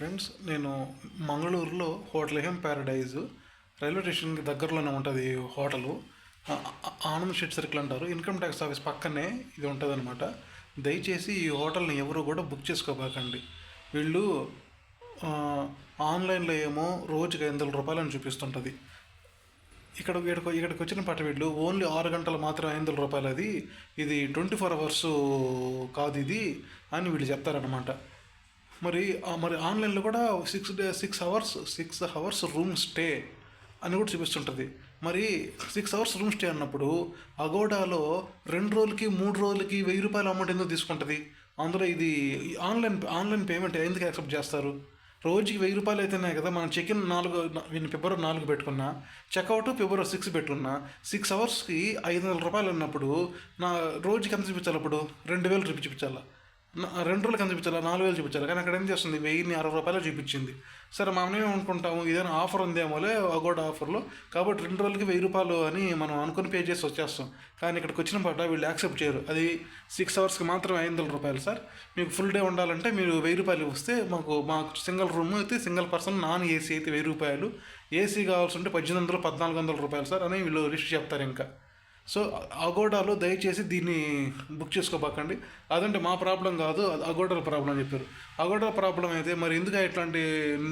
Friends, నేను మంగళూరులో hotel him Paradise railway స్టేషన్కి దగ్గరలోనే ఉంటుంది హోటలు. ఆనంద్ షెడ్ సర్కిల్ అంటారు. ఇన్కమ్ ట్యాక్స్ ఆఫీస్ పక్కనే ఇది ఉంటుంది అనమాట. దయచేసి ఈ హోటల్ని ఎవరు కూడా బుక్ చేసుకోబాకండి. వీళ్ళు ఆన్లైన్లో ఏమో రోజుకి 500 రూపాయలు అని చూపిస్తుంటుంది. ఇక్కడికి వచ్చిన పాట వీళ్ళు ఓన్లీ 6 గంటలు మాత్రమే 500 రూపాయలు. ఇది 24 అవర్స్ కాదు ఇది అని వీళ్ళు చెప్తారనమాట. మరి ఆన్లైన్లో కూడా 6 అవర్స్ రూమ్ స్టే అని కూడా చూపిస్తుంటుంది. మరి 6 అవర్స్ రూమ్ స్టే అన్నప్పుడు అగోడాలో 2 రోజులకి 3 రోజులకి 1000 రూపాయల అమౌంట్ ఎందుకు తీసుకుంటుంది? అందులో ఇది ఆన్లైన్ పేమెంట్ ఎందుకు యాక్సెప్ట్ చేస్తారు? రోజుకి 1000 రూపాయలు అయితేనే కదా. మనం చెక్-ఇన్ ఫిబ్రవరి 4 పెట్టుకున్నా, చెక్అవుట్ ఫిబ్రవరి 6 పెట్టుకున్నా, 6 అవర్స్కి 500 రూపాయలు ఉన్నప్పుడు నా రోజుకి ఎంత చూపించాలి? అప్పుడు 2000 చూపించాలా? 2 రోజులకి ఎంత చూపించాలా? 4000 చూపించాలి. కానీ అక్కడ ఏం చేస్తుంది? 1060 రూపాయలు చూపించింది. సరే, మనం ఏమనుకుంటాము, ఏదైనా ఆఫర్ ఉందేమోలే అగోడా ఆఫర్లో, కాబట్టి 2 రోజులకి 1000 రూపాయలు అని మనం అనుకుని పే చేసి వచ్చేస్తాం. కానీ ఇక్కడికి వచ్చిన పాట వీళ్ళు యాక్సెప్ట్ చేయరు. అది 6 అవర్స్కి మాత్రం 500 రూపాయలు. సార్, మీకు ఫుల్ డే ఉండాలంటే మీరు 1000 రూపాయలు వస్తే మాకు సింగిల్ రూమ్ అయితే సింగిల్ పర్సన్, నాన్ ఏసీ అయితే 1000 రూపాయలు, ఏసీ కావాల్సి ఉంటే 1800 1400 రూపాయలు సార్ అని వీళ్ళు లిస్ట్ చెప్తారు. ఇంకా సో అగోడాలో దయచేసి దీన్ని బుక్ చేసుకోబాకండి. అదంటే మా ప్రాబ్లం కాదు, అగోడాల ప్రాబ్లం చెప్పారు. అగోడా ప్రాబ్లం అయితే మరి ఎందుకు ఇట్లాంటి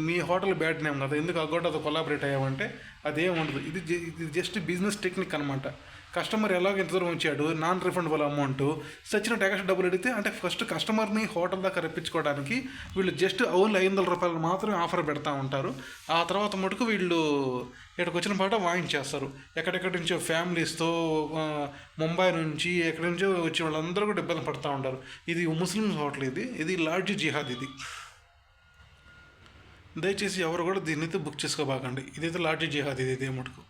మీ హోటల్ బ్యాడ్ నేమ్ కదా, ఎందుకు అగోడాతో కొలాబరేట్ అయ్యామంటే అదేం ఉండదు. ఇది జస్ట్ బిజినెస్ టెక్నిక్ అనమాట. కస్టమర్ ఎలాగ ఎంత దూరం వచ్చాడు, non refundable amount Sachin tax డబ్బులు అడిగితే, అంటే ఫస్ట్ కస్టమర్ని హోటల్ దాకా రప్పించుకోవడానికి వీళ్ళు జస్ట్ ఓన్లీ 500 రూపాయలు మాత్రమే ఆఫర్ పెడతా ఉంటారు. ఆ తర్వాత మటుకు వీళ్ళు ఇక్కడికి వచ్చిన పాట వాయించేస్తారు. ఎక్కడెక్కడి నుంచో ఫ్యామిలీస్తో, ముంబై నుంచి ఎక్కడి నుంచో వచ్చే వాళ్ళందరూ కూడా ఇబ్బంది పడుతూ ఉంటారు. ఇది ముస్లిమ్స్ హోటల్, ఇది లార్జ్ జిహాద్. ఇది దయచేసి ఎవరు కూడా దీన్ని అయితే బుక్ చేసుకోబాకండి. ఇదైతే లార్జ్ జిహాద్. ఇదే మటుకు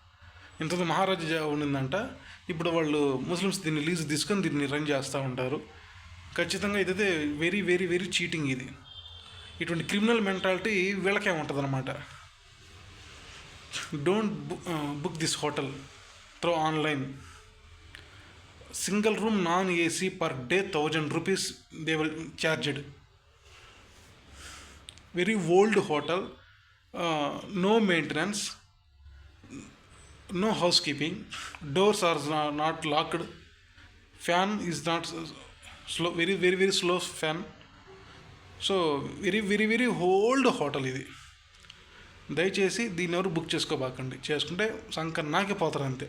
ఇంత మహారాజా ఉండిందంట. ఇప్పుడు వాళ్ళు ముస్లిమ్స్ దీన్ని లీజ్ తీసుకొని దీన్ని రన్ చేస్తూ ఉంటారు. ఖచ్చితంగా ఇదైతే వెరీ వెరీ వెరీ చీటింగ్. ఇటువంటి క్రిమినల్ మెంటాలిటీ వీళ్ళకేముంటుంది అనమాట. Don't book this hotel through online. Single room non AC per day 1000 rupees they will charged. Very old hotel, no maintenance, no housekeeping, doors are not locked, fan is not slow, very very very slow fan. So very very very old hotel. ఇది దయచేసి దీన్ని ఎవరు book చేసుకోబాకండి. చేసుకుంటే సంకర్ నాకే పోతారు అంతే.